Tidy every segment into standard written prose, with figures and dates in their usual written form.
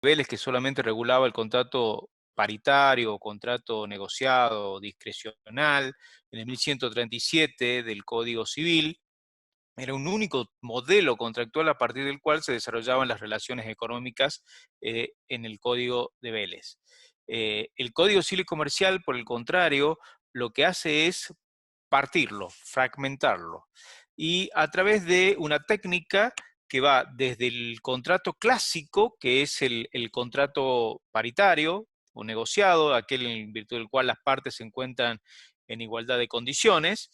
Vélez, que solamente regulaba el contrato paritario, contrato negociado, discrecional, en el 1137 del Código Civil. Era un único modelo contractual a partir del cual se desarrollaban las relaciones económicas en el Código de Vélez. El Código Civil y Comercial, por el contrario, lo que hace es partirlo, fragmentarlo, y a través de una técnica que va desde el contrato clásico, que es el contrato paritario o negociado, aquel en virtud del cual las partes se encuentran en igualdad de condiciones,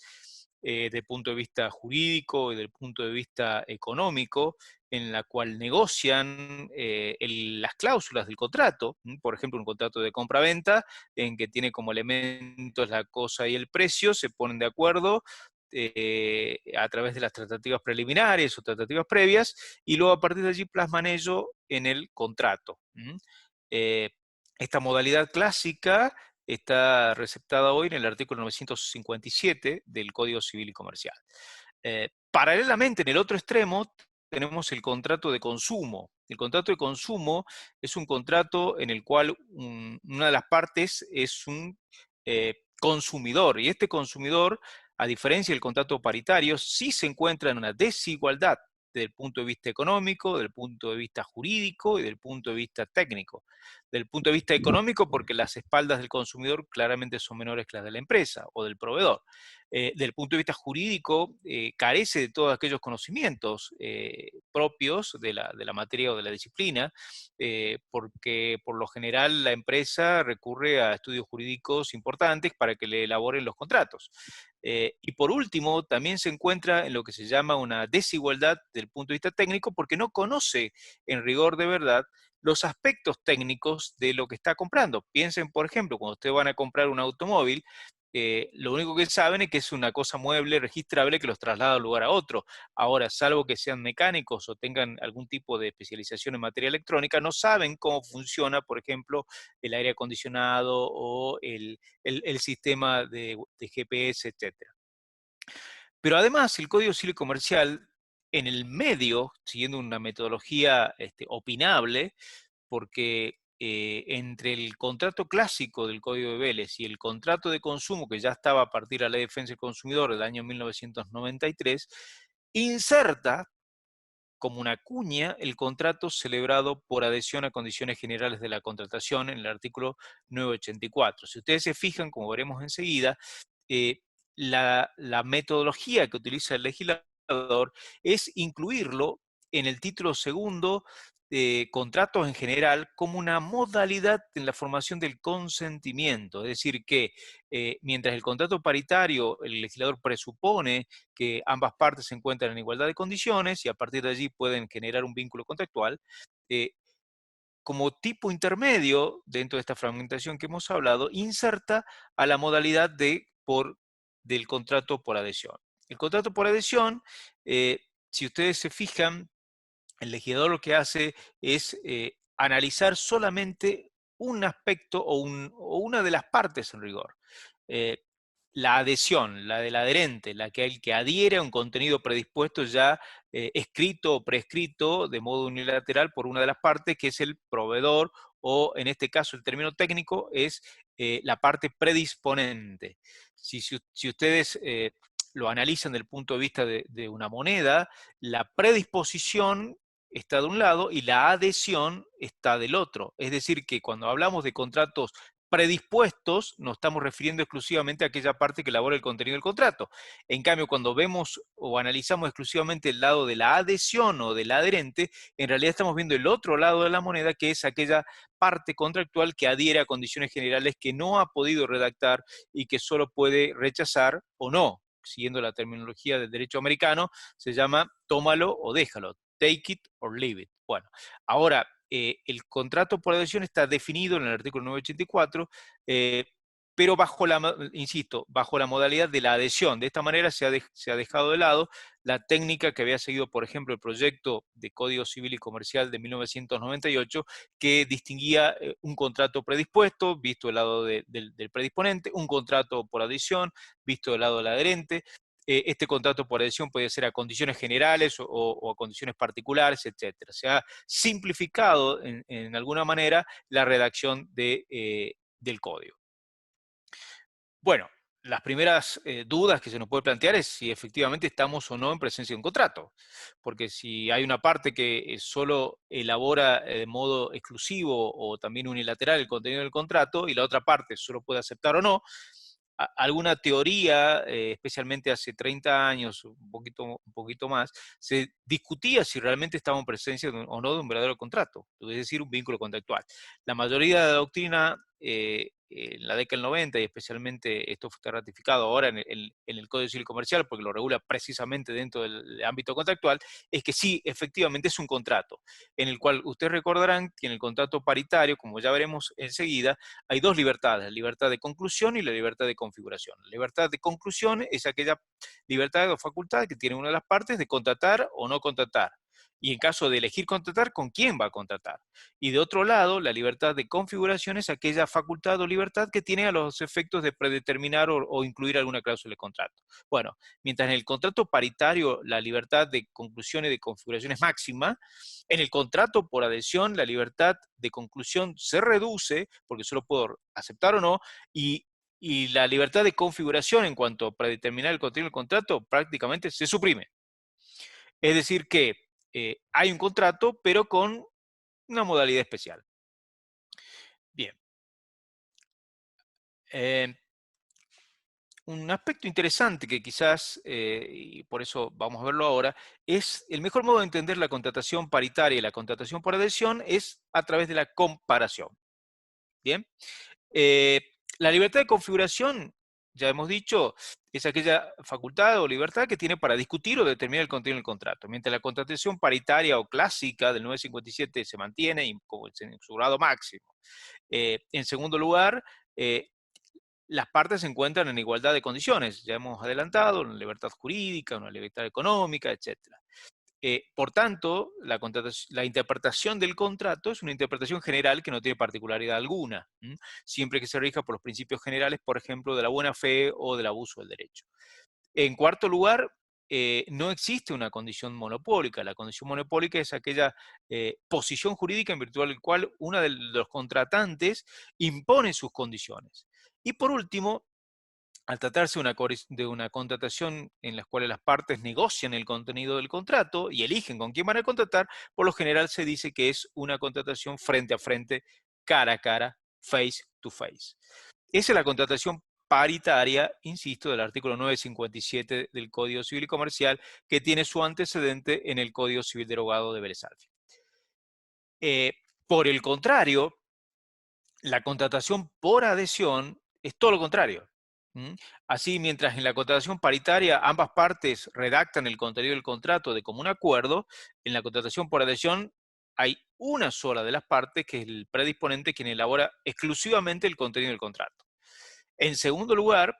desde el punto de vista jurídico y del punto de vista económico, en la cual negocian las cláusulas del contrato, por ejemplo, un contrato de compra-venta, en que tiene como elementos la cosa y el precio, se ponen de acuerdo a través de las tratativas preliminares o tratativas previas, y luego a partir de allí plasman ello en el contrato. Eh, esta modalidad clásica está receptada hoy en el artículo 957 del Código Civil y Comercial. Paralelamente, en el otro extremo, tenemos el contrato de consumo. El contrato de consumo es un contrato en el cual una de las partes es un consumidor, y este consumidor, a diferencia del contrato paritario, sí se encuentra en una desigualdad desde el punto de vista económico, del punto de vista jurídico y del punto de vista técnico. Del punto de vista económico, porque las espaldas del consumidor claramente son menores que las de la empresa o del proveedor. Del punto de vista jurídico, carece de todos aquellos conocimientos propios de la materia o de la disciplina, porque por lo general la empresa recurre a estudios jurídicos importantes para que le elaboren los contratos. Y por último, también se encuentra en lo que se llama una desigualdad del punto de vista técnico, porque no conoce en rigor de verdad los aspectos técnicos de lo que está comprando. Piensen, por ejemplo, cuando ustedes van a comprar un automóvil, lo único que saben es que es una cosa mueble, registrable, que los traslada de un lugar a otro. Ahora, salvo que sean mecánicos o tengan algún tipo de especialización en materia electrónica, no saben cómo funciona, por ejemplo, el aire acondicionado o el sistema de GPS, etcétera. Pero además, el Código Civil y Comercial, en el medio, siguiendo una metodología opinable, porque entre el contrato clásico del Código de Vélez y el contrato de consumo que ya estaba a partir de la Ley de Defensa del Consumidor del año 1993, inserta como una cuña el contrato celebrado por adhesión a condiciones generales de la contratación en el artículo 984. Si ustedes se fijan, como veremos enseguida, eh, la metodología que utiliza el legislador es incluirlo en el título segundo de contratos en general como una modalidad en la formación del consentimiento. Es decir, que mientras el contrato paritario, el legislador presupone que ambas partes se encuentran en igualdad de condiciones y a partir de allí pueden generar un vínculo contractual, eh, como tipo intermedio dentro de esta fragmentación que hemos hablado, inserta a la modalidad del contrato por adhesión. El contrato por adhesión, si ustedes se fijan, el legislador lo que hace es analizar solamente un aspecto o una de las partes en rigor. Eh, la adhesión, la del adherente, el que adhiere a un contenido predispuesto ya escrito o prescrito de modo unilateral por una de las partes, que es el proveedor, o en este caso el término técnico es la parte predisponente. Si ustedes lo analizan desde el punto de vista de una moneda, la predisposición está de un lado y la adhesión está del otro. Es decir, que cuando hablamos de contratos predispuestos, nos estamos refiriendo exclusivamente a aquella parte que elabora el contenido del contrato. En cambio, cuando vemos o analizamos exclusivamente el lado de la adhesión o del adherente, en realidad estamos viendo el otro lado de la moneda, que es aquella parte contractual que adhiere a condiciones generales que no ha podido redactar y que solo puede rechazar o no. Siguiendo la terminología del derecho americano, se llama tómalo o déjalo, take it or leave it. Bueno, ahora, el contrato por adhesión está definido en el artículo 984, pero insisto, bajo la modalidad de la adhesión. De esta manera se ha dejado de lado la técnica que había seguido, por ejemplo, el proyecto de Código Civil y Comercial de 1998, que distinguía un contrato predispuesto, visto del lado del predisponente, un contrato por adhesión, visto del lado del adherente. este contrato por adhesión puede ser a condiciones generales o a condiciones particulares, etcétera. Se ha simplificado en alguna manera la redacción del código. Bueno, las primeras dudas que se nos puede plantear es si efectivamente estamos o no en presencia de un contrato. Porque si hay una parte que solo elabora de modo exclusivo o también unilateral el contenido del contrato y la otra parte solo puede aceptar o no, alguna teoría, especialmente hace 30 años, un poquito más, se discutía si realmente estamos en presencia o no de un verdadero contrato, es decir, un vínculo contractual. La mayoría de la doctrina en la década del 90, y especialmente esto fue ratificado ahora en el Código Civil Comercial, porque lo regula precisamente dentro del ámbito contractual, es que sí, efectivamente es un contrato, en el cual ustedes recordarán que en el contrato paritario, como ya veremos enseguida, hay dos libertades, la libertad de conclusión y la libertad de configuración. La libertad de conclusión es aquella libertad o facultad que tiene una de las partes de contratar o no contratar. Y en caso de elegir contratar, ¿con quién va a contratar? Y de otro lado, la libertad de configuración es aquella facultad o libertad que tiene a los efectos de predeterminar o incluir alguna cláusula de contrato. Bueno, mientras en el contrato paritario la libertad de conclusión y de configuración es máxima, en el contrato por adhesión la libertad de conclusión se reduce, porque solo puedo aceptar o no, y la libertad de configuración en cuanto a predeterminar el contenido del contrato prácticamente se suprime. Es decir que hay un contrato, pero con una modalidad especial. Bien. Un aspecto interesante que quizás, y por eso vamos a verlo ahora, es el mejor modo de entender la contratación paritaria y la contratación por adhesión es a través de la comparación. Bien. Eh, la libertad de configuración, ya hemos dicho, es aquella facultad o libertad que tiene para discutir o determinar el contenido del contrato, mientras la contratación paritaria o clásica del 957 se mantiene en su grado máximo. En segundo lugar, las partes se encuentran en igualdad de condiciones, ya hemos adelantado, una libertad jurídica, una libertad económica, etc. Por tanto, la interpretación del contrato es una interpretación general que no tiene particularidad alguna, siempre que se rija por los principios generales, por ejemplo, de la buena fe o del abuso del derecho. En cuarto lugar, no existe una condición monopólica. La condición monopólica es aquella posición jurídica en virtud de la cual uno de los contratantes impone sus condiciones. Y por último, al tratarse de una contratación en la cual las partes negocian el contenido del contrato y eligen con quién van a contratar, por lo general se dice que es una contratación frente a frente, cara a cara, face to face. Esa es la contratación paritaria, insisto, del artículo 957 del Código Civil y Comercial, que tiene su antecedente en el Código Civil derogado de Vélez Sarsfield. Por el contrario, la contratación por adhesión es todo lo contrario. Así, mientras en la contratación paritaria ambas partes redactan el contenido del contrato de común acuerdo, en la contratación por adhesión hay una sola de las partes, que es el predisponente, quien elabora exclusivamente el contenido del contrato. En segundo lugar,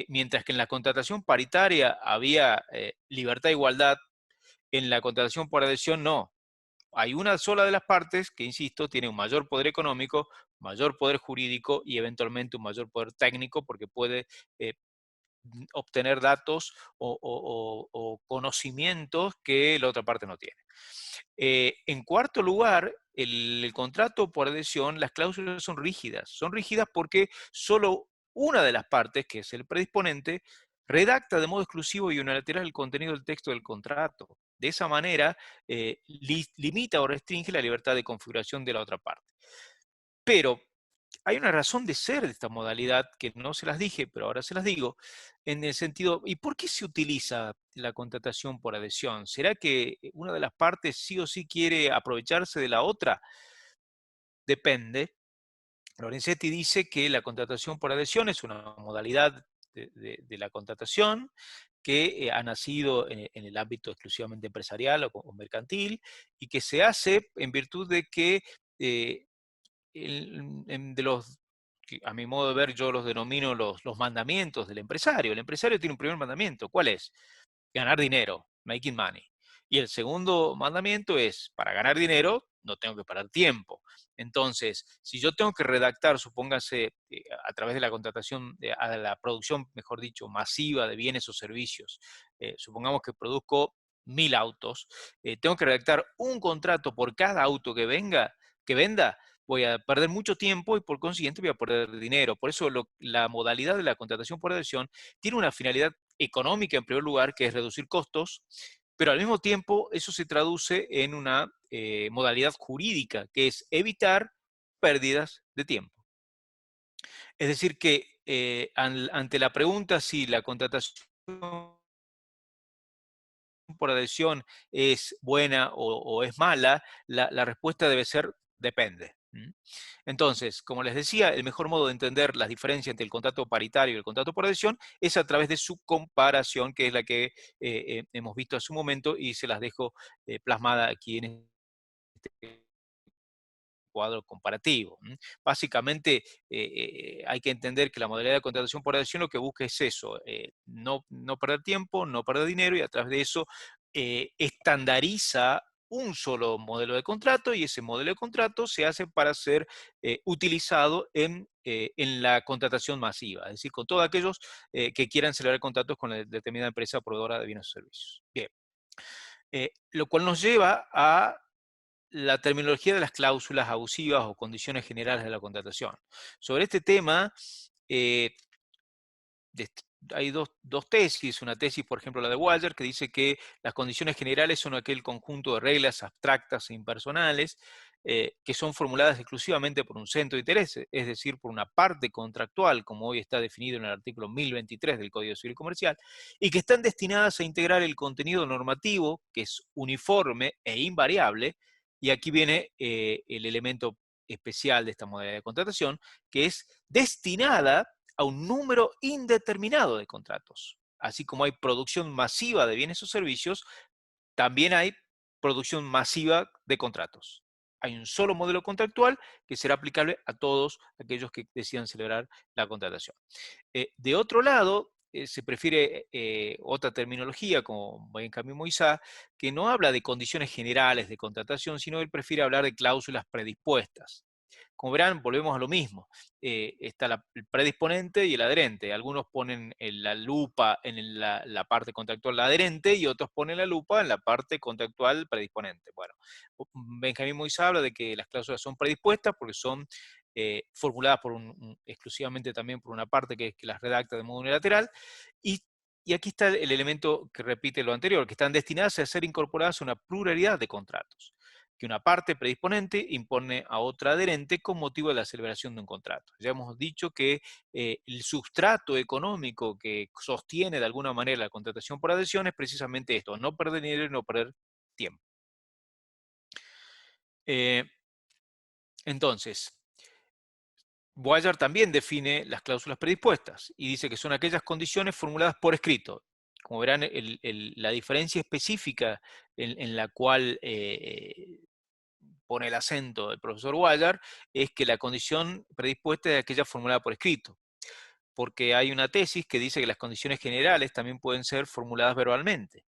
mientras que en la contratación paritaria había libertad e igualdad, en la contratación por adhesión no. Hay una sola de las partes que, insisto, tiene un mayor poder económico, mayor poder jurídico y eventualmente un mayor poder técnico, porque puede obtener datos o conocimientos que la otra parte no tiene. En cuarto lugar, el contrato por adhesión, las cláusulas son rígidas. Son rígidas porque solo una de las partes, que es el predisponente, redacta de modo exclusivo y unilateral el contenido del texto del contrato. De esa manera, limita o restringe la libertad de configuración de la otra parte. Pero hay una razón de ser de esta modalidad que no se las dije, pero ahora se las digo, en el sentido, ¿y por qué se utiliza la contratación por adhesión? ¿Será que una de las partes sí o sí quiere aprovecharse de la otra? Depende. Lorenzetti dice que la contratación por adhesión es una modalidad de la contratación que ha nacido en el ámbito exclusivamente empresarial o mercantil y que se hace en virtud de que de los, que a mi modo de ver, yo los denomino los mandamientos del empresario. El empresario tiene un primer mandamiento. ¿Cuál es? Ganar dinero, making money. Y el segundo mandamiento es, para ganar dinero, no tengo que perder tiempo. Entonces, si yo tengo que redactar, supóngase, a través de la contratación, a la producción, mejor dicho, masiva de bienes o servicios, supongamos que produzco 1000 autos, tengo que redactar un contrato por cada auto que venda, voy a perder mucho tiempo y por consiguiente voy a perder dinero. Por eso la modalidad de la contratación por adhesión tiene una finalidad económica en primer lugar, que es reducir costos, pero al mismo tiempo eso se traduce en una modalidad jurídica, que es evitar pérdidas de tiempo. Es decir, que ante la pregunta si la contratación por adhesión es buena o es mala, la respuesta debe ser depende. Entonces, como les decía, el mejor modo de entender las diferencias entre el contrato paritario y el contrato por adhesión es a través de su comparación, que es la que hemos visto hace un momento y se las dejo plasmada aquí en este cuadro comparativo. Básicamente, hay que entender que la modalidad de contratación por adhesión lo que busca es eso, no perder tiempo, no perder dinero, y a través de eso estandariza un solo modelo de contrato, y ese modelo de contrato se hace para ser utilizado en la contratación masiva, es decir, con todos aquellos que quieran celebrar contratos con la determinada empresa proveedora de bienes o servicios. Bien. Lo cual nos lleva a la terminología de las cláusulas abusivas o condiciones generales de la contratación. Sobre este tema, eh, hay dos tesis. Una tesis, por ejemplo, la de Walger, que dice que las condiciones generales son aquel conjunto de reglas abstractas e impersonales que son formuladas exclusivamente por un centro de interés, es decir, por una parte contractual, como hoy está definido en el artículo 1023 del Código Civil Comercial, y que están destinadas a integrar el contenido normativo, que es uniforme e invariable, y aquí viene el elemento especial de esta modalidad de contratación, que es destinada a un número indeterminado de contratos. Así como hay producción masiva de bienes o servicios, también hay producción masiva de contratos. Hay un solo modelo contractual que será aplicable a todos aquellos que decidan celebrar la contratación. De otro lado, se prefiere otra terminología, como Benjamín Moisá, que no habla de condiciones generales de contratación, sino él prefiere hablar de cláusulas predispuestas. Como verán, volvemos a lo mismo. Está el predisponente y el adherente. Algunos ponen la lupa en la parte contractual adherente y otros ponen la lupa en la parte contractual predisponente. Bueno, Benjamín Moisés habla de que las cláusulas son predispuestas porque son formuladas exclusivamente también por una parte que las redacta de modo unilateral, y, y aquí está el elemento que repite lo anterior, que están destinadas a ser incorporadas a una pluralidad de contratos que una parte predisponente impone a otra adherente con motivo de la celebración de un contrato. Ya hemos dicho que el sustrato económico que sostiene de alguna manera la contratación por adhesión es precisamente esto, no perder dinero y no perder tiempo. Entonces, Boyer también define las cláusulas predispuestas y dice que son aquellas condiciones formuladas por escrito. Como verán, la diferencia específica en la cual pone el acento el profesor Guayar, es que la condición predispuesta es aquella formulada por escrito, porque hay una tesis que dice que las condiciones generales también pueden ser formuladas verbalmente.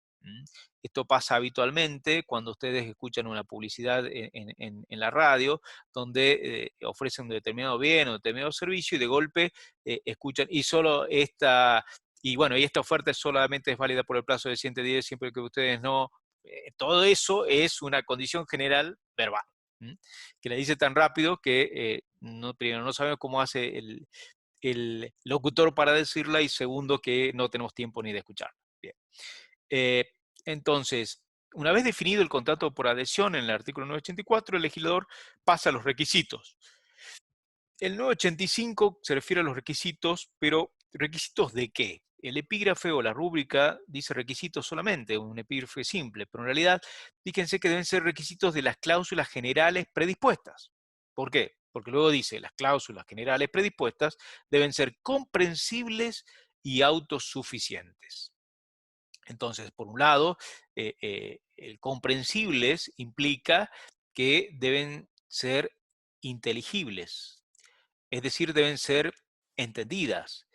Esto pasa habitualmente cuando ustedes escuchan una publicidad en la radio, donde ofrecen un determinado bien o determinado servicio, y de golpe escuchan, y solo esta, y bueno, y esta oferta solamente es válida por el plazo de 100 días, siempre que ustedes no, todo eso es una condición general verbal, que la dice tan rápido que primero no sabemos cómo hace el locutor para decirla, y segundo que no tenemos tiempo ni de escucharla. Bien. Eh, entonces, una vez definido el contrato por adhesión en el artículo 984, el legislador pasa a los requisitos. El 985 se refiere a los requisitos, pero ¿requisitos de qué? El epígrafe o la rúbrica dice requisitos solamente, un epígrafe simple, pero en realidad fíjense que deben ser requisitos de las cláusulas generales predispuestas. ¿Por qué? Porque luego dice, las cláusulas generales predispuestas deben ser comprensibles y autosuficientes. Entonces, por un lado, el comprensibles implica que deben ser inteligibles, es decir, deben ser entendidas.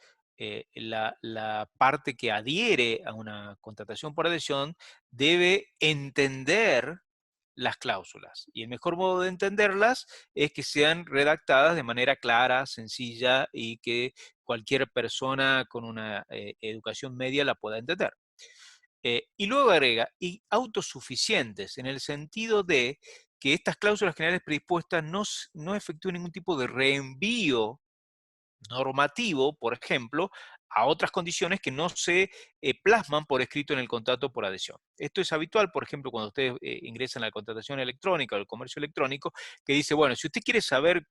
La parte que adhiere a una contratación por adhesión debe entender las cláusulas. Y el mejor modo de entenderlas es que sean redactadas de manera clara, sencilla y que cualquier persona con una educación media la pueda entender. Y luego agrega, y autosuficientes, en el sentido de que estas cláusulas generales predispuestas no efectúen ningún tipo de reenvío normativo, por ejemplo, a otras condiciones que no se plasman por escrito en el contrato por adhesión. Esto es habitual, por ejemplo, cuando ustedes ingresan a la contratación electrónica o el comercio electrónico, que dice, bueno, si usted quiere saber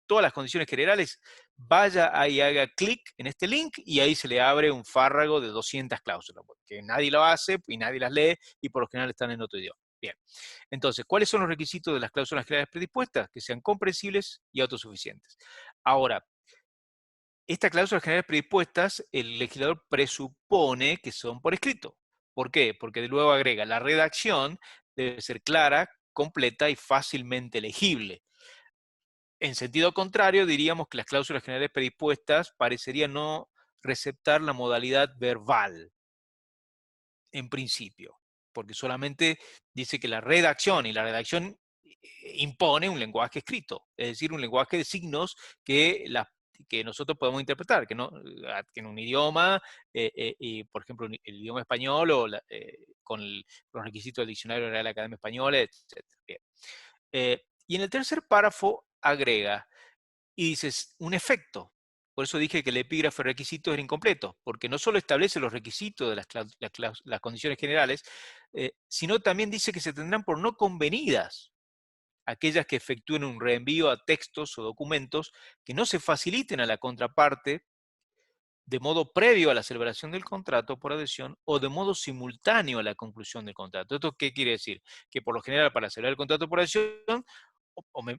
todas las condiciones generales, vaya ahí, haga clic en este link y ahí se le abre un fárrago de 200 cláusulas, porque nadie lo hace y nadie las lee y por lo general están en otro idioma. Bien, entonces, ¿cuáles son los requisitos de las cláusulas generales predispuestas? Que sean comprensibles y autosuficientes. Ahora, estas cláusulas generales predispuestas, el legislador presupone que son por escrito. ¿Por qué? Porque luego agrega, la redacción debe ser clara, completa y fácilmente legible. En sentido contrario, diríamos que las cláusulas generales predispuestas parecerían no receptar la modalidad verbal, en principio, porque solamente dice que la redacción, y la redacción impone un lenguaje escrito, es decir, un lenguaje de signos que nosotros podemos interpretar, que en un idioma, y por ejemplo, el idioma español o los requisitos del diccionario de la Real Academia Española, etc. Bien. Y en el tercer párrafo agrega, y dices, un efecto. Por eso dije que el epígrafe requisitos era incompleto, porque no solo establece los requisitos de las condiciones generales, sino también dice que se tendrán por no convenidas aquellas que efectúen un reenvío a textos o documentos que no se faciliten a la contraparte de modo previo a la celebración del contrato por adhesión o de modo simultáneo a la conclusión del contrato. ¿Esto qué quiere decir? Que por lo general para celebrar el contrato por adhesión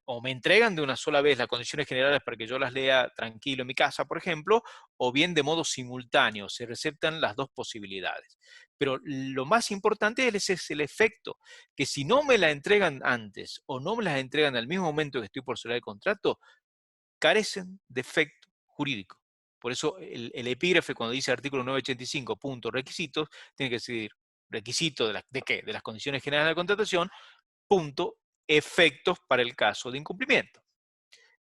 o me entregan de una sola vez las condiciones generales para que yo las lea tranquilo en mi casa, por ejemplo, o bien de modo simultáneo, se receptan las dos posibilidades. Pero lo más importante es el efecto, que si no me la entregan antes o no me las entregan al mismo momento que estoy por celebrar el contrato, carecen de efecto jurídico. Por eso el epígrafe cuando dice artículo 985, punto, requisitos, tiene que decir requisito ¿de qué? De las condiciones generales de la contratación, punto, efectos para el caso de incumplimiento.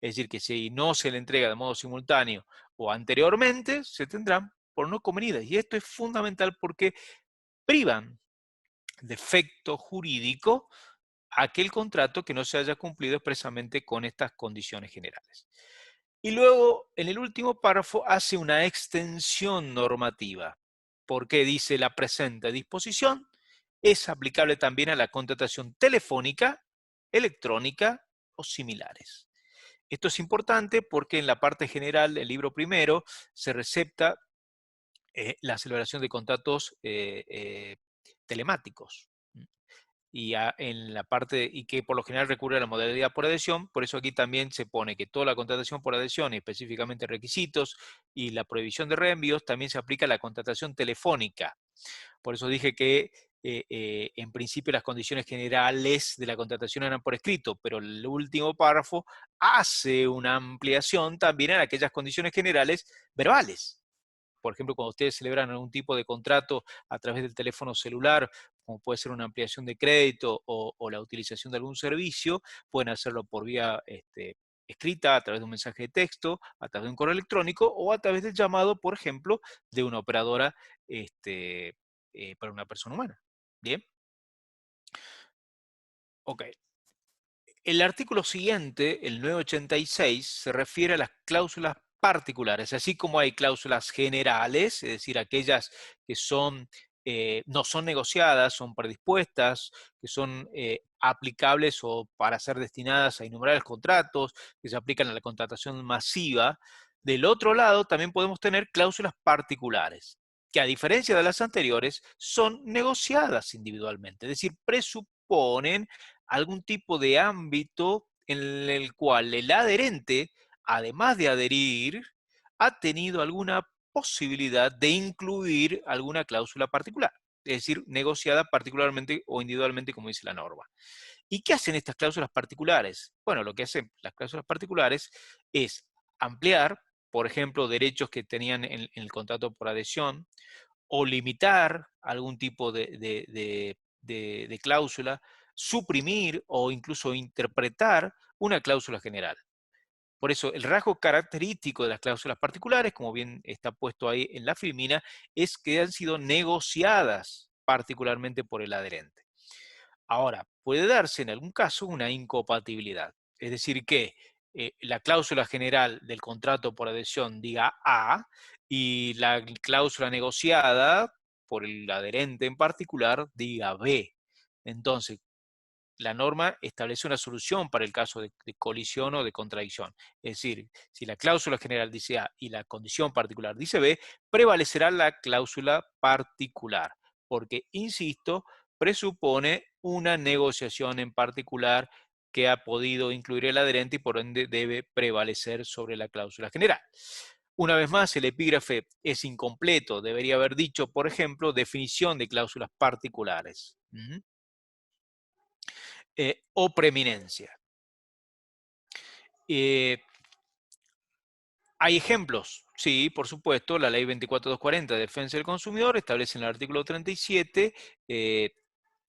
Es decir, que si no se le entrega de modo simultáneo o anteriormente, se tendrán por no convenidas. Y esto es fundamental porque privan de efecto jurídico aquel contrato que no se haya cumplido expresamente con estas condiciones generales. Y luego, en el último párrafo, hace una extensión normativa, porque dice la presente disposición es aplicable también a la contratación telefónica, electrónica o similares. Esto es importante porque en la parte general del libro primero se recepta la celebración de contratos telemáticos. En la parte, y que por lo general recurre a la modalidad por adhesión, por eso aquí también se pone que toda la contratación por adhesión, y específicamente requisitos y la prohibición de reenvíos, también se aplica a la contratación telefónica. Por eso dije que en principio las condiciones generales de la contratación eran por escrito, pero el último párrafo hace una ampliación también a aquellas condiciones generales verbales. Por ejemplo, cuando ustedes celebran algún tipo de contrato a través del teléfono celular, como puede ser una ampliación de crédito o la utilización de algún servicio, pueden hacerlo por vía escrita, a través de un mensaje de texto, a través de un correo electrónico o a través del llamado, por ejemplo, de una operadora para una persona humana. Bien. Ok. El artículo siguiente, el 986, se refiere a las cláusulas particulares, así como hay cláusulas generales, es decir, aquellas que no son negociadas, son predispuestas, que son aplicables o para ser destinadas a innumerables contratos, que se aplican a la contratación masiva. Del otro lado, también podemos tener cláusulas particulares, que a diferencia de las anteriores, son negociadas individualmente, es decir, presuponen algún tipo de ámbito en el cual el adherente, además de adherir, ha tenido alguna posibilidad de incluir alguna cláusula particular, es decir, negociada particularmente o individualmente, como dice la norma. ¿Y qué hacen estas cláusulas particulares? Bueno, lo que hacen las cláusulas particulares es ampliar, por ejemplo, derechos que tenían en el contrato por adhesión, o limitar algún tipo de cláusula, suprimir o incluso interpretar una cláusula general. Por eso, el rasgo característico de las cláusulas particulares, como bien está puesto ahí en la filmina, es que han sido negociadas particularmente por el adherente. Ahora, puede darse en algún caso una incompatibilidad, es decir, que la cláusula general del contrato por adhesión diga A y la cláusula negociada por el adherente en particular diga B. Entonces, la norma establece una solución para el caso de colisión o de contradicción. Es decir, si la cláusula general dice A y la condición particular dice B, prevalecerá la cláusula particular, porque, insisto, presupone una negociación en particular que ha podido incluir el adherente y por ende debe prevalecer sobre la cláusula general. Una vez más, el epígrafe es incompleto. Debería haber dicho, por ejemplo, definición de cláusulas particulares. O preeminencia. ¿Hay ejemplos? Sí, por supuesto. La ley 24240 de defensa del consumidor establece en el artículo 37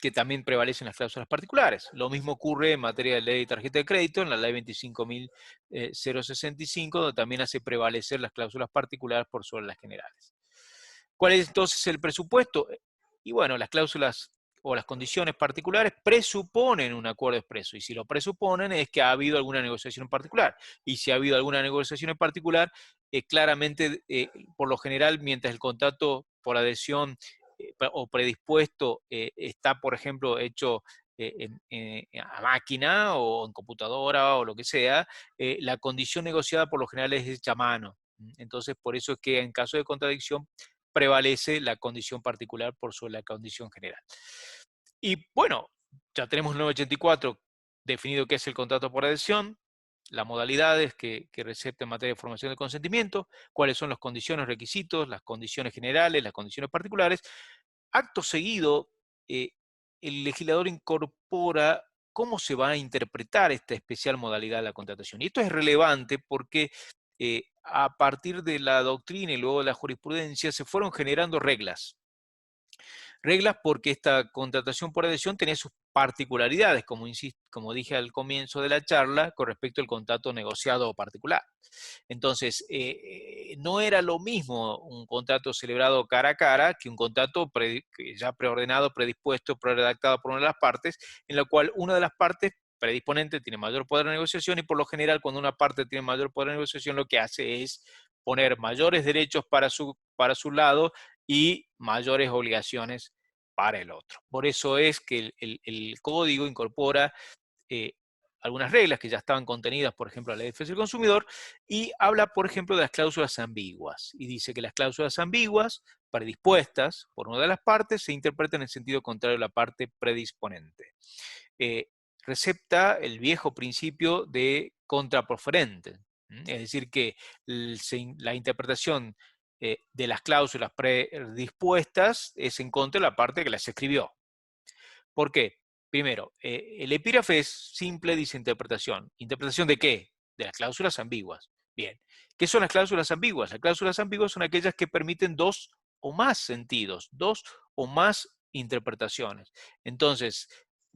que también prevalecen las cláusulas particulares. Lo mismo ocurre en materia de ley de tarjeta de crédito, en la ley 25.065, donde también hace prevalecer las cláusulas particulares por sobre las generales. ¿Cuál es entonces el presupuesto? Y bueno, las cláusulas o las condiciones particulares presuponen un acuerdo expreso, y si lo presuponen es que ha habido alguna negociación en particular, y si ha habido alguna negociación en particular, claramente, por lo general, mientras el contrato por adhesión o predispuesto está, por ejemplo, hecho a máquina o en computadora o lo que sea, la condición negociada por lo general es hecha a mano. Entonces, por eso es que en caso de contradicción prevalece la condición particular por sobre la condición general. Y bueno, ya tenemos el 984 definido qué es el contrato por adhesión, las modalidades que recepta en materia de formación de consentimiento, cuáles son las condiciones, requisitos, las condiciones generales, las condiciones particulares. Acto seguido, el legislador incorpora cómo se va a interpretar esta especial modalidad de la contratación. Y esto es relevante porque a partir de la doctrina y luego de la jurisprudencia se fueron generando reglas. Reglas porque esta contratación por adhesión tenía sus particularidades, como dije al comienzo de la charla, con respecto al contrato negociado o particular. Entonces, no era lo mismo un contrato celebrado cara a cara que un contrato ya preordenado, predispuesto, preredactado por una de las partes, en la cual una de las partes predisponente tiene mayor poder de negociación y por lo general cuando una parte tiene mayor poder de negociación lo que hace es poner mayores derechos para su lado y mayores obligaciones para el otro. Por eso es que el código incorpora eh, algunas reglas que ya estaban contenidas, por ejemplo, en la ley de defensa del consumidor, y habla, por ejemplo, de las cláusulas ambiguas. Y dice que las cláusulas ambiguas, predispuestas por una de las partes, se interpretan en sentido contrario a la parte predisponente. Recepta el viejo principio de contraproferente. Es decir, que la interpretación de las cláusulas predispuestas es en contra de la parte que las escribió. ¿Por qué? Primero, el epígrafe es simple, dice interpretación. ¿Interpretación de qué? De las cláusulas ambiguas. Bien. ¿Qué son las cláusulas ambiguas? Las cláusulas ambiguas son aquellas que permiten dos o más sentidos, dos o más interpretaciones. Entonces,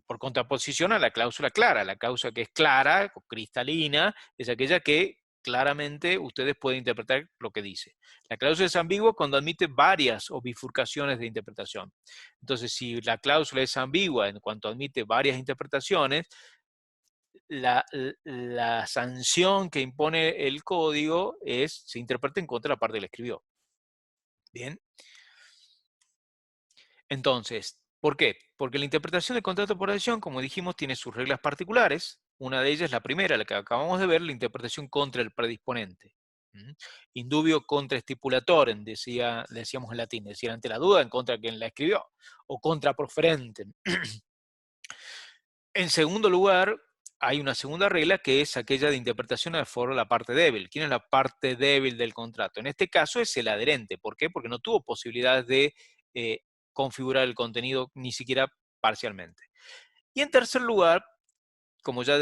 por contraposición a la cláusula clara, la cláusula que es clara, cristalina, es aquella que claramente ustedes pueden interpretar lo que dice. La cláusula es ambigua cuando admite varias o bifurcaciones de interpretación. Entonces, si la cláusula es ambigua en cuanto admite varias interpretaciones, la sanción que impone el código se interpreta en contra de la parte que la escribió. Bien. Entonces, ¿por qué? Porque la interpretación del contrato por adhesión, como dijimos, tiene sus reglas particulares. Una de ellas, la primera, la que acabamos de ver, la interpretación contra el predisponente. Indubio contra stipulatorem, decíamos en latín, es decir, ante la duda, en contra de quien la escribió, o contra proferentem. En segundo lugar, hay una segunda regla que es aquella de interpretación a favor de la parte débil. ¿Quién es la parte débil del contrato? En este caso es el adherente. ¿Por qué? Porque no tuvo posibilidades de configurar el contenido ni siquiera parcialmente. Y en tercer lugar, como ya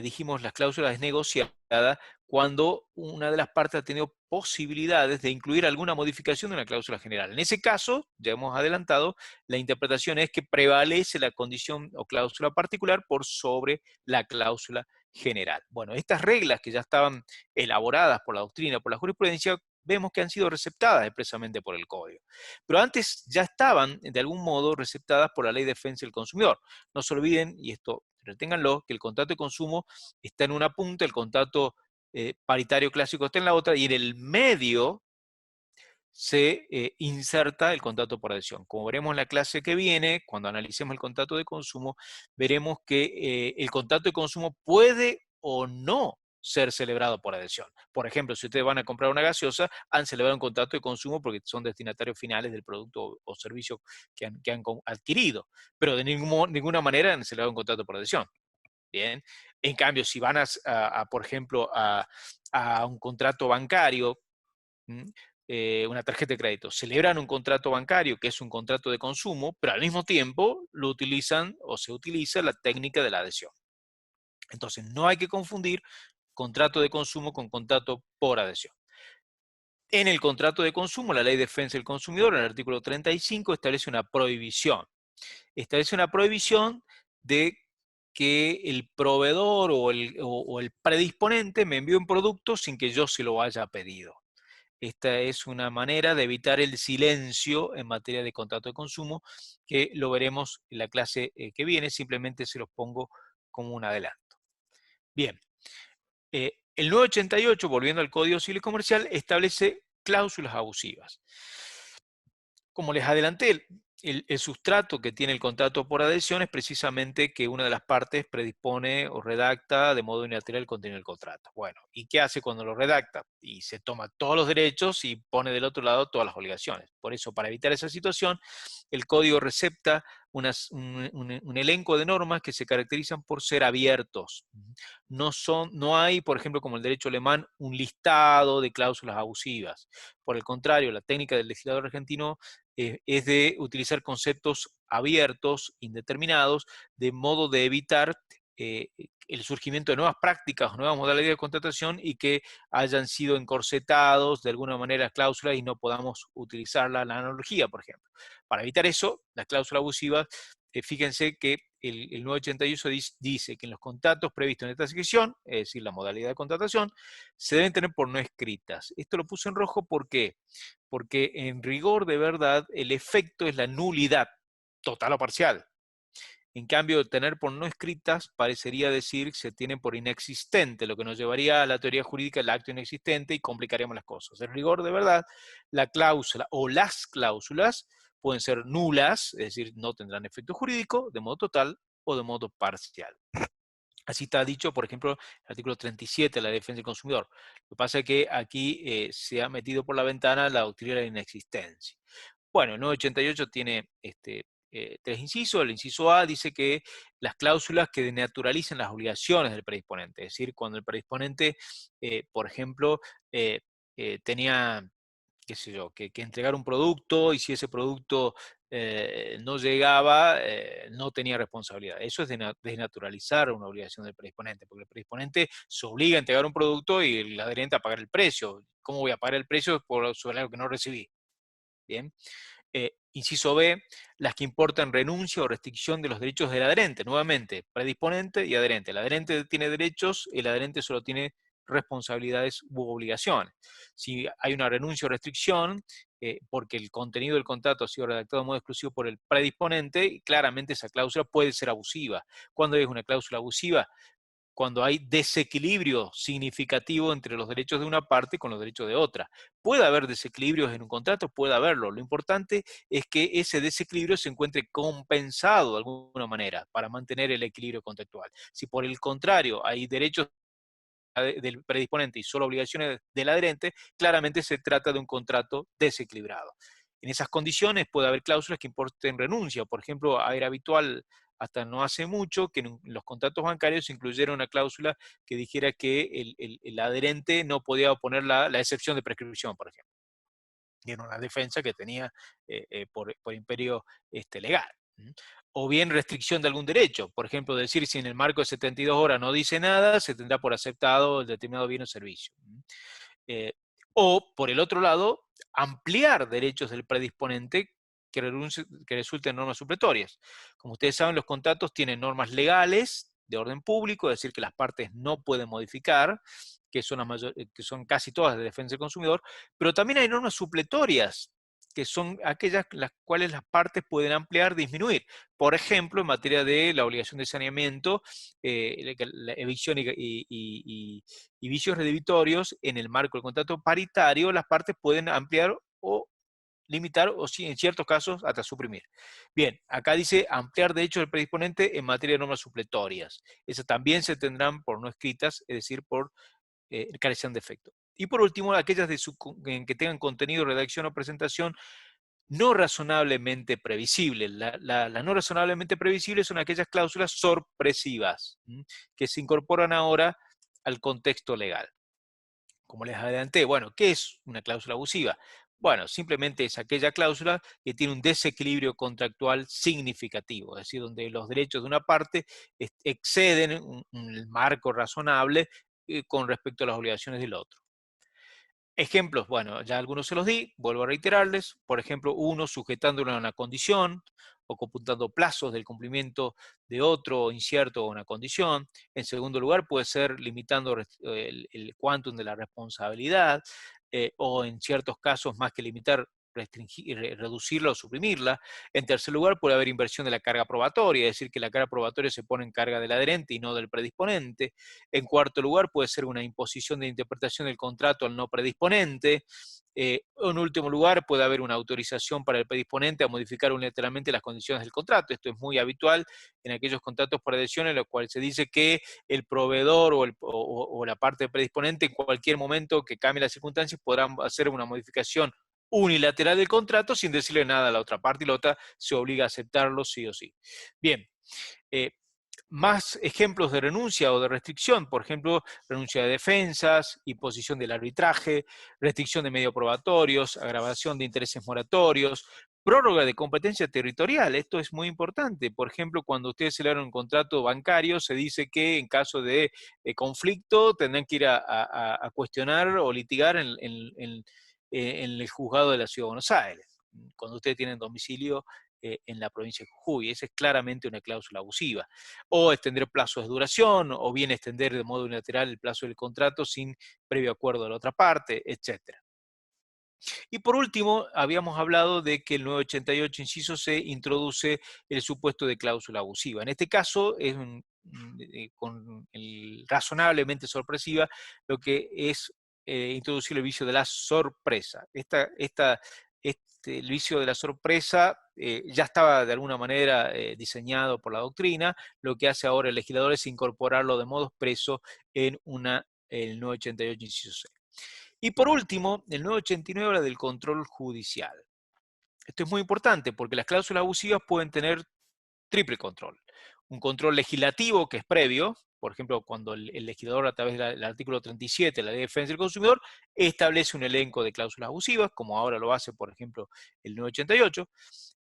dijimos, las cláusulas es negociada cuando una de las partes ha tenido posibilidades de incluir alguna modificación de una cláusula general. En ese caso, ya hemos adelantado, la interpretación es que prevalece la condición o cláusula particular por sobre la cláusula general. Bueno, estas reglas que ya estaban elaboradas por la doctrina, por la jurisprudencia, vemos que han sido receptadas expresamente por el Código. Pero antes ya estaban, de algún modo, receptadas por la Ley de Defensa del Consumidor. No se olviden, y esto reténganlo, que el contrato de consumo está en una punta, el contrato paritario clásico está en la otra, y en el medio se inserta el contrato por adhesión. Como veremos en la clase que viene, cuando analicemos el contrato de consumo, veremos que el contrato de consumo puede o no ser celebrado por adhesión. Por ejemplo, si ustedes van a comprar una gaseosa, han celebrado un contrato de consumo porque son destinatarios finales del producto o servicio que han adquirido, pero de ninguna manera han celebrado un contrato por adhesión. Bien. En cambio, si van por ejemplo, a un contrato bancario, una tarjeta de crédito, celebran un contrato bancario que es un contrato de consumo, pero al mismo tiempo lo utilizan o se utiliza la técnica de la adhesión. Entonces, no hay que confundir contrato de consumo con contrato por adhesión. En el contrato de consumo, la Ley de Defensa del Consumidor, en el artículo 35, establece una prohibición. Establece una prohibición de que el proveedor o el predisponente me envíe un producto sin que yo se lo haya pedido. Esta es una manera de evitar el silencio en materia de contrato de consumo, que lo veremos en la clase que viene, simplemente se los pongo como un adelanto. Bien, el 988, volviendo al Código Civil y Comercial, establece cláusulas abusivas. Como les adelanté, el sustrato que tiene el contrato por adhesión es precisamente que una de las partes predispone o redacta de modo unilateral el contenido del contrato. Bueno, ¿y qué hace cuando lo redacta? Y se toma todos los derechos y pone del otro lado todas las obligaciones. Por eso, para evitar esa situación, el código recepta un elenco de normas que se caracterizan por ser abiertos. No hay, por ejemplo, como el derecho alemán, un listado de cláusulas abusivas. Por el contrario, la técnica del legislador argentino es de utilizar conceptos abiertos, indeterminados, de modo de evitar el surgimiento de nuevas prácticas, nuevas modalidades de contratación y que hayan sido encorsetados de alguna manera las cláusulas y no podamos utilizar la analogía, por ejemplo. Para evitar eso, las cláusulas abusivas, fíjense que el 988 dice que en los contratos previstos en esta sección, es decir, la modalidad de contratación, se deben tener por no escritas. Esto lo puse en rojo, ¿por qué? Porque en rigor de verdad el efecto es la nulidad, total o parcial. En cambio, tener por no escritas parecería decir que se tiene por inexistente, lo que nos llevaría a la teoría jurídica del acto inexistente y complicaríamos las cosas. En rigor de verdad, la cláusula o las cláusulas pueden ser nulas, es decir, no tendrán efecto jurídico de modo total o de modo parcial. Así está dicho, por ejemplo, el artículo 37 de la defensa del consumidor. Lo que pasa es que aquí se ha metido por la ventana la doctrina de la inexistencia. Bueno, el 988 tiene tres incisos. El inciso A dice que las cláusulas que denaturalizan las obligaciones del predisponente, es decir, cuando el predisponente, por ejemplo, tenía, qué sé yo, que entregar un producto y si ese producto no llegaba, no tenía responsabilidad. Eso es desnaturalizar una obligación del predisponente, porque el predisponente se obliga a entregar un producto y el adherente a pagar el precio. ¿Cómo voy a pagar el precio sobre algo que no recibí? Bien. Inciso B, las que importan renuncia o restricción de los derechos del adherente. Nuevamente, predisponente y adherente. El adherente tiene derechos, el adherente solo tiene responsabilidades u obligaciones. Si hay una renuncia o restricción, porque el contenido del contrato ha sido redactado de modo exclusivo por el predisponente, claramente esa cláusula puede ser abusiva. ¿Cuándo es una cláusula abusiva? Cuando hay desequilibrio significativo entre los derechos de una parte con los derechos de otra. Puede haber desequilibrios en un contrato, puede haberlo. Lo importante es que ese desequilibrio se encuentre compensado de alguna manera para mantener el equilibrio contractual. Si por el contrario hay derechos del predisponente y solo obligaciones del adherente, claramente se trata de un contrato desequilibrado. En esas condiciones puede haber cláusulas que importen renuncia. Por ejemplo, era habitual hasta no hace mucho que en los contratos bancarios se incluyera una cláusula que dijera que el adherente no podía oponer la excepción de prescripción, por ejemplo. Y era una defensa que tenía por imperio legal. O bien restricción de algún derecho. Por ejemplo, decir si en el marco de 72 horas no dice nada, se tendrá por aceptado el determinado bien o servicio. O, por el otro lado, ampliar derechos del predisponente que resulten en normas supletorias. Como ustedes saben, los contratos tienen normas legales de orden público, es decir, que las partes no pueden modificar, que son casi todas de defensa del consumidor, pero también hay normas supletorias, que son aquellas las cuales las partes pueden ampliar, disminuir. Por ejemplo, en materia de la obligación de saneamiento, la evicción y vicios redebitorios, en el marco del contrato paritario, las partes pueden ampliar o limitar o, en ciertos casos, hasta suprimir. Bien, acá dice ampliar derechos del predisponente en materia de normas supletorias. Esas también se tendrán por no escritas, es decir, por carecen de efecto. Y por último, aquellas que tengan contenido, redacción o presentación no razonablemente previsibles. Las no razonablemente previsibles son aquellas cláusulas sorpresivas, que se incorporan ahora al contexto legal. Como les adelanté, bueno, ¿qué es una cláusula abusiva? Bueno, simplemente es aquella cláusula que tiene un desequilibrio contractual significativo, es decir, donde los derechos de una parte exceden un marco razonable con respecto a las obligaciones del otro. Ejemplos, bueno, ya algunos se los di, vuelvo a reiterarles. Por ejemplo, uno sujetándolo a una condición o computando plazos del cumplimiento de otro incierto o una condición. En segundo lugar, puede ser limitando el quantum de la responsabilidad o en ciertos casos, más que limitar, reducirla o suprimirla. En tercer lugar, puede haber inversión de la carga probatoria, es decir, que la carga probatoria se pone en carga del adherente y no del predisponente. En cuarto lugar, puede ser una imposición de interpretación del contrato al no predisponente. En último lugar, puede haber una autorización para el predisponente a modificar unilateralmente las condiciones del contrato. Esto es muy habitual en aquellos contratos por adhesión en los cuales se dice que el proveedor o la parte predisponente en cualquier momento que cambie las circunstancias podrán hacer una modificación unilateral del contrato sin decirle nada a la otra parte y la otra se obliga a aceptarlo sí o sí. Bien, más ejemplos de renuncia o de restricción, por ejemplo, renuncia de defensas, imposición del arbitraje, restricción de medios probatorios, agravación de intereses moratorios, prórroga de competencia territorial. Esto es muy importante. Por ejemplo, cuando ustedes celebran un contrato bancario, se dice que en caso de conflicto tendrán que ir a cuestionar o litigar en el juzgado de la Ciudad de Buenos Aires, cuando ustedes tienen domicilio en la provincia de Jujuy. Esa es claramente una cláusula abusiva. O extender plazos de duración, o bien extender de modo unilateral el plazo del contrato sin previo acuerdo de la otra parte, etc. Y por último, habíamos hablado de que el 988, inciso C, introduce el supuesto de cláusula abusiva. En este caso, es con el razonablemente sorpresiva, lo que es introducir el vicio de la sorpresa. El vicio de la sorpresa ya estaba de alguna manera diseñado por la doctrina. Lo que hace ahora el legislador es incorporarlo de modo expreso en el 988, inciso C. Y por último, el 989 habla del control judicial. Esto es muy importante porque las cláusulas abusivas pueden tener triple control. Un control legislativo que es previo, por ejemplo, cuando el legislador a través del artículo 37 de la Ley de Defensa del Consumidor establece un elenco de cláusulas abusivas, como ahora lo hace, por ejemplo, el 988.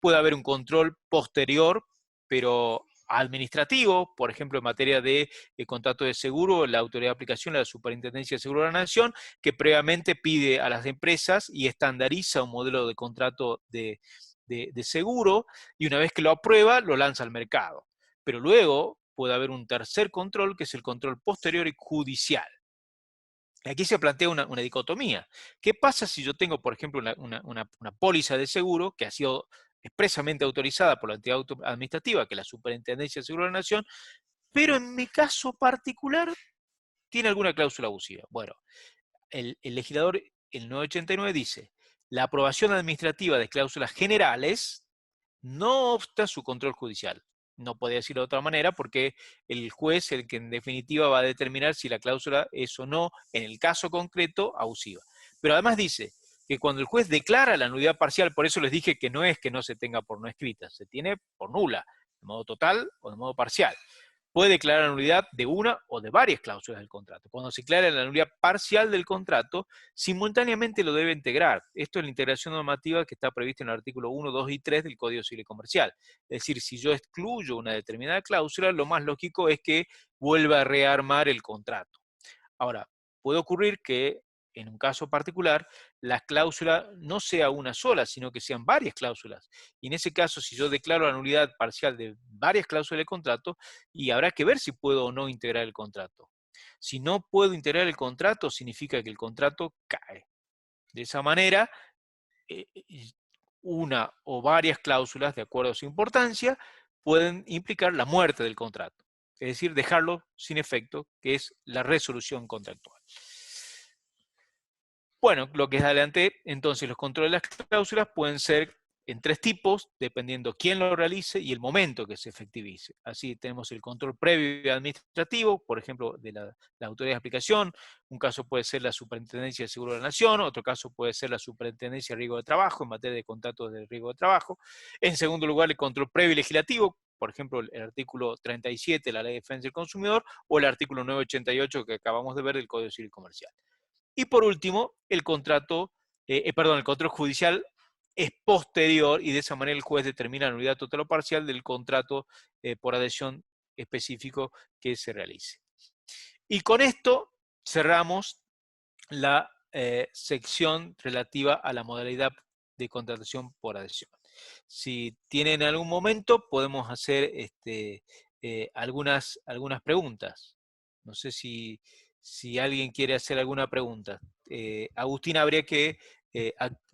Puede haber un control posterior, pero administrativo, por ejemplo, en materia de contrato de seguro, la autoridad de aplicación, la Superintendencia de Seguro de la Nación, que previamente pide a las empresas y estandariza un modelo de contrato de seguro, y una vez que lo aprueba, lo lanza al mercado. Pero luego puede haber un tercer control, que es el control posterior y judicial. Aquí se plantea una dicotomía. ¿Qué pasa si yo tengo, por ejemplo, una póliza de seguro que ha sido expresamente autorizada por la entidad administrativa, que es la Superintendencia de Seguro de la Nación, pero en mi caso particular tiene alguna cláusula abusiva? Bueno, el legislador, el 989, dice: la aprobación administrativa de cláusulas generales no obsta su control judicial. No puede decirlo de otra manera porque el juez es el que en definitiva va a determinar si la cláusula es o no, en el caso concreto, abusiva. Pero además dice que cuando el juez declara la nulidad parcial, por eso les dije que no es que no se tenga por no escrita, se tiene por nula, de modo total o de modo parcial. Puede declarar la nulidad de una o de varias cláusulas del contrato. Cuando se declara la nulidad parcial del contrato, simultáneamente lo debe integrar. Esto es la integración normativa que está prevista en el artículo 1, 2 y 3 del Código Civil y Comercial. Es decir, si yo excluyo una determinada cláusula, lo más lógico es que vuelva a rearmar el contrato. Ahora, puede ocurrir que en un caso particular, la cláusula no sea una sola, sino que sean varias cláusulas. Y en ese caso, si yo declaro la nulidad parcial de varias cláusulas del contrato, y habrá que ver si puedo o no integrar el contrato. Si no puedo integrar el contrato, significa que el contrato cae. De esa manera, una o varias cláusulas, de acuerdo a su importancia, pueden implicar la muerte del contrato. Es decir, dejarlo sin efecto, que es la resolución contractual. Bueno, lo que es adelante, entonces los controles de las cláusulas pueden ser en tres tipos, dependiendo quién lo realice y el momento que se efectivice. Así tenemos el control previo y administrativo, por ejemplo, de la autoridad de aplicación. Un caso puede ser la Superintendencia del Seguro de la Nación, otro caso puede ser la Superintendencia de Riesgo de Trabajo, en materia de contratos de riesgo de trabajo. En segundo lugar, el control previo y legislativo, por ejemplo, el artículo 37 de la Ley de Defensa del Consumidor o el artículo 988 que acabamos de ver del Código Civil Comercial. Y por último, el control judicial es posterior y de esa manera el juez determina la nulidad total o parcial del contrato por adhesión específico que se realice. Y con esto cerramos la sección relativa a la modalidad de contratación por adhesión. Si tienen algún momento, podemos hacer algunas preguntas. No sé si alguien quiere hacer alguna pregunta. Agustín, habría que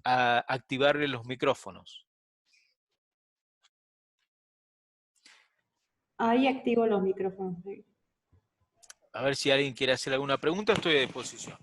activarle los micrófonos. Ahí activo los micrófonos. A ver si alguien quiere hacer alguna pregunta, estoy a disposición.